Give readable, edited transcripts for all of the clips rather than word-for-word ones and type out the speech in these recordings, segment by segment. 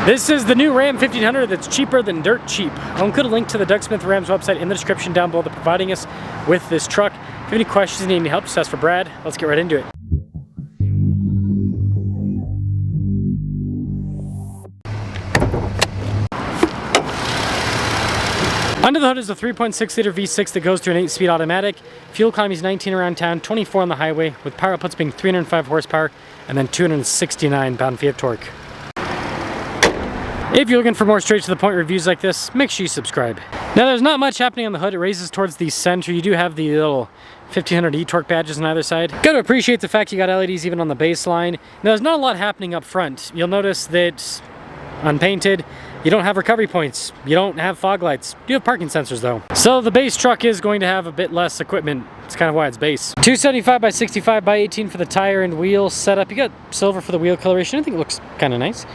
This is the new Ram 1500 that's cheaper than dirt cheap. I'll include a link to the Doug Smith Ram's website in the description down below. They're providing us with this truck. If you have any questions and need any help, just ask for Brad. Let's get right into it. Under the hood is a 3.6 liter V6 that goes through an 8-speed automatic. Fuel economy is 19 around town, 24 on the highway, with power outputs being 305 horsepower and then 269 pound-feet of torque. If you're looking for more straight to the point reviews like this, make sure you subscribe. Now there's not much happening on the hood. It raises towards the center. You do have the little 1500 e-torque badges on either side. Gotta appreciate the fact you got LEDs even on the baseline. Now there's not a lot happening up front. You'll notice that unpainted, you don't have recovery points. You don't have fog lights. You have parking sensors though. So the base truck is going to have a bit less equipment. It's kind of why it's base. 275 by 65 by 18 for the tire and wheel setup. You got silver for the wheel coloration. I think it looks kind of nice.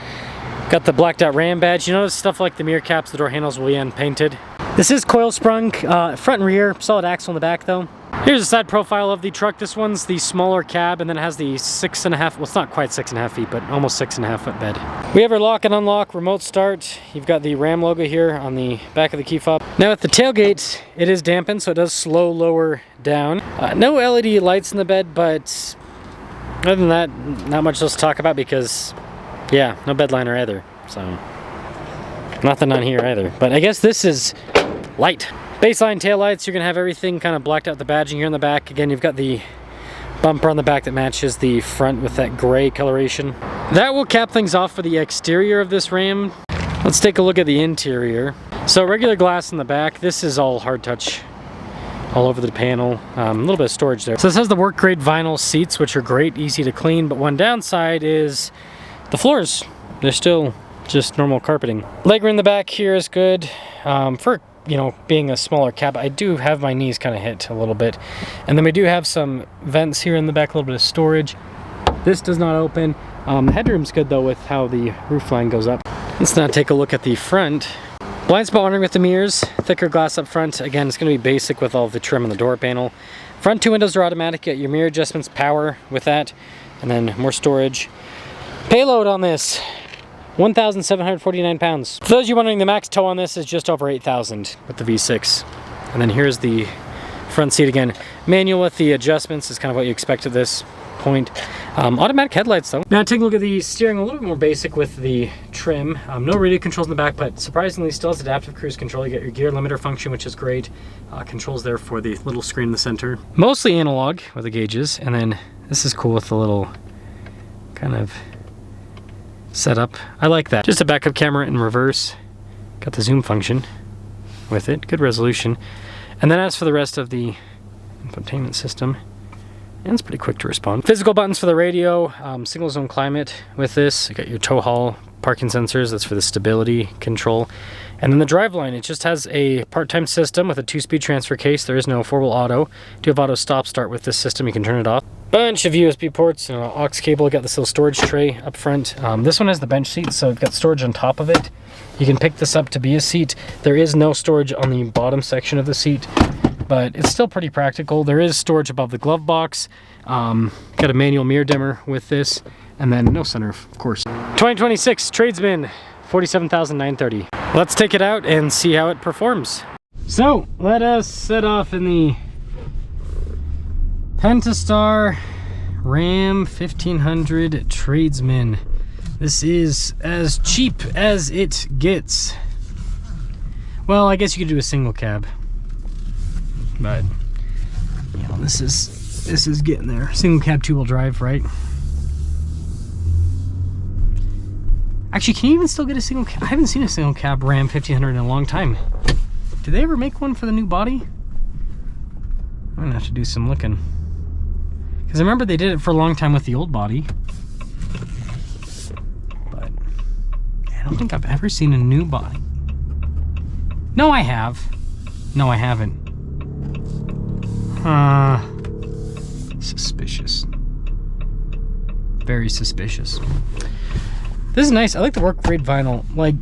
Got the blacked out Ram badge. You notice stuff like the mirror caps, the door handles will be unpainted. This is coil sprung, front and rear, solid axle in the back though. Here's a side profile of the truck. This one's the smaller cab and then it has the 6.5, well it's not quite 6.5 feet, but almost 6.5 foot bed. We have our lock and unlock, remote start. You've got the Ram logo here on the back of the key fob. Now at the tailgate, it is dampened, so it does slow lower down. No LED lights in the bed, but other than that, not much else to talk about because yeah, no bed liner either, so nothing on here either. But I guess this is light. Baseline taillights, you're gonna have everything kind of blacked out, the badging here in the back. Again, you've got the bumper on the back that matches the front with that gray coloration. That will cap things off for the exterior of this Ram. Let's take a look at the interior. So regular glass in the back. This is all hard touch all over the panel. A little bit of storage there. So this has the work grade vinyl seats, which are great, easy to clean, but one downside is the floors. They're still just normal carpeting. Legroom in the back here is good. For, you know, being a smaller cab, I do have my knees kind of hit a little bit. And then we do have some vents here in the back, a little bit of storage. This does not open. The headroom's good though with how the roof line goes up. Let's now take a look at the front. Blind spot monitoring with the mirrors, thicker glass up front. Again, it's going to be basic with all the trim on the door panel. Front two windows are automatic. You got your mirror adjustments, power with that, and then more storage. Payload on this, 1,749 pounds. For those of you wondering, the max tow on this is just over 8,000 with the V6. And then here's the front seat again. Manual with the adjustments is kind of what you expect at this point. Automatic headlights though. Now take a look at the steering, a little bit more basic with the trim. No radio controls in the back, but surprisingly still has adaptive cruise control. You get your gear limiter function, which is great. Controls there for the little screen in the center. Mostly analog with the gauges, and then this is cool with the little kind of setup. I like that. Just a backup camera in reverse. Got the zoom function with it. Good resolution. And then as for the rest of the infotainment system, and it's pretty quick to respond. Physical buttons for the radio, single zone climate with this. You got your tow haul parking sensors, that's for the stability control. And then the driveline, it just has a part-time system with a 2-speed transfer case. There is no 4-wheel auto. Do have auto stop start with this system, you can turn it off. Bunch of USB ports, and an aux cable. Got this little storage tray up front. This one has the bench seat, so you've got storage on top of it. You can pick this up to be a seat. There is no storage on the bottom section of the seat, but it's still pretty practical. There is storage above the glove box. Got a manual mirror dimmer with this, and then no sunroof, of course. 2026 Tradesman, 47,930. Let's take it out and see how it performs. So let us set off in the Pentastar Ram 1500 Tradesman. This is as cheap as it gets. Well, I guess you could do a single cab, but you know, this is getting there. Single cab, 2-wheel drive, right? Actually, can you even still get a single cab? I haven't seen a single cab Ram 1500 in a long time. Did they ever make one for the new body? I'm gonna have to do some looking. Because I remember they did it for a long time with the old body. But I don't think I've ever seen a new body. No, I have. No, I haven't. Suspicious. Very suspicious. This is nice. I like the work grade vinyl. Like,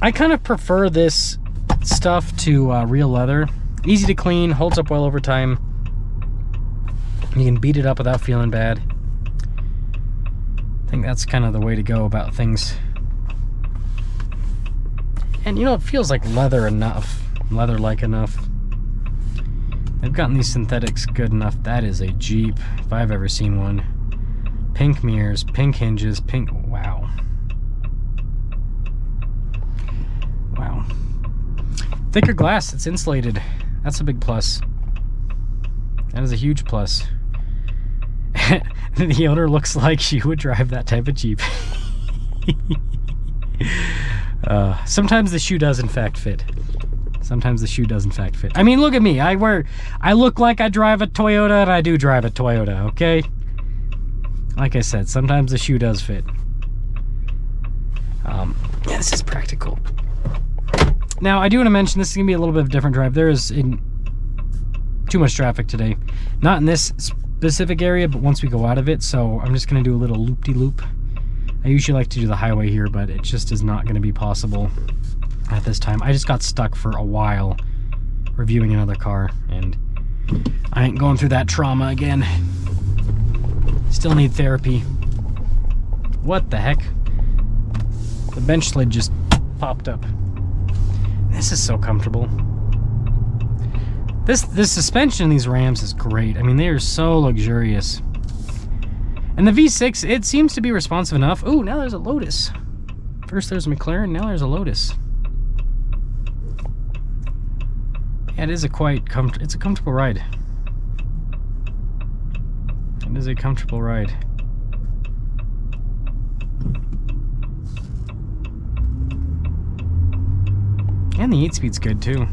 I kind of prefer this stuff to real leather. Easy to clean, holds up well over time. You can beat it up without feeling bad. I think that's kind of the way to go about things And you know, it feels like leather enough, leather-like enough. They've gotten these synthetics good enough. That is a Jeep, if I've ever seen one. Pink mirrors, pink hinges, pink, wow. Wow. Thicker glass, it's insulated. That's a big plus. That is a huge plus. The owner looks like she would drive that type of Jeep. Sometimes the shoe does in fact fit. Sometimes the shoe does in fact fit. I mean, look at me. I look like I drive a Toyota, and I do drive a Toyota, okay? Like I said, sometimes the shoe does fit. Yeah, this is practical. Now, I do want to mention this is going to be a little bit of a different drive. There is too much traffic today. Not in this specific area, but once we go out of it, so I'm just going to do a little loop-de-loop. I usually like to do the highway here, but it just is not going to be possible at this time. I just got stuck for a while reviewing another car, and I ain't going through that trauma again. Still need therapy. What the heck? The bench lid just popped up. This is so comfortable. This suspension in these Rams is great. I mean, they are so luxurious. And the V6, it seems to be responsive enough. Ooh, now there's a Lotus. First there's a McLaren, now there's a Lotus. Yeah, it is a it's a comfortable ride. It is a comfortable ride. And the 8-speed's good too.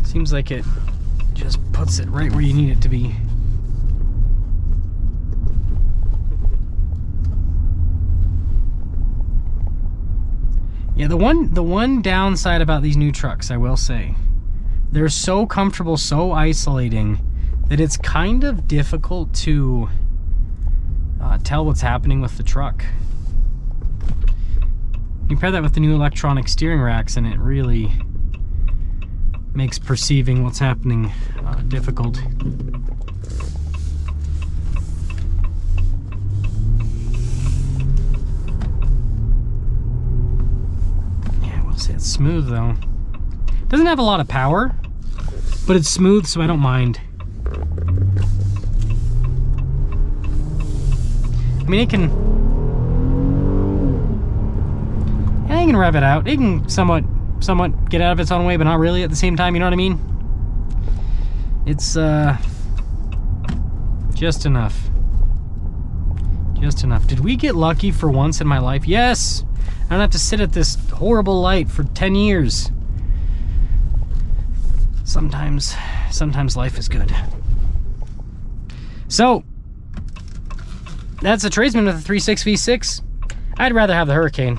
Seems like it just puts it right where you need it to be. Yeah, the one downside about these new trucks, I will say, they're so comfortable, so isolating, that it's kind of difficult to tell what's happening with the truck. You pair that with the new electronic steering racks, and it really makes perceiving what's happening difficult. It's smooth though. Doesn't have a lot of power, but it's smooth, so I don't mind. I mean, it can rev it out. It can somewhat get out of its own way, but not really at the same time, you know what I mean? It's just enough. Just enough. Did we get lucky for once in my life? Yes! I don't have to sit at this horrible light for 10 years. Sometimes life is good. So, that's a Tradesman with a 3.6 V6. I'd rather have the Hurricane.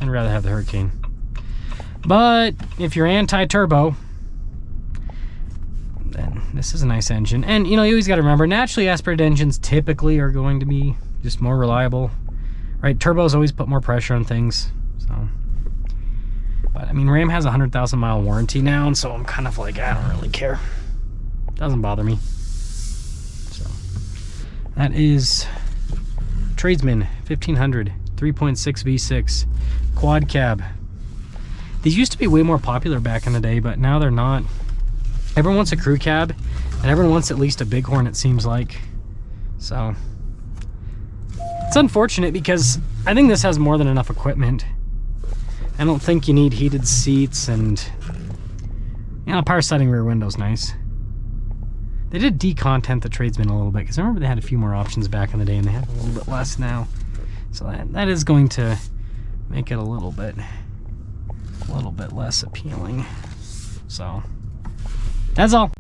I'd rather have the Hurricane. But if you're anti-turbo, then this is a nice engine. And you know, you always got to remember, naturally aspirated engines typically are going to be just more reliable. Right, turbos always put more pressure on things, so. But I mean, Ram has a 100,000 mile warranty now, and so I'm kind of like, I don't really care. Doesn't bother me. So that is Tradesman 1500 3.6 V6 quad cab. These used to be way more popular back in the day, but now they're not. Everyone wants a crew cab, and everyone wants at least a Bighorn, it seems like. So it's unfortunate because I think this has more than enough equipment. I don't think you need heated seats, and you know, power sliding rear window's nice. They did decontent the Tradesman a little bit, because I remember they had a few more options back in the day, and they have a little bit less now. So that is going to make it a little bit less appealing. So that's all.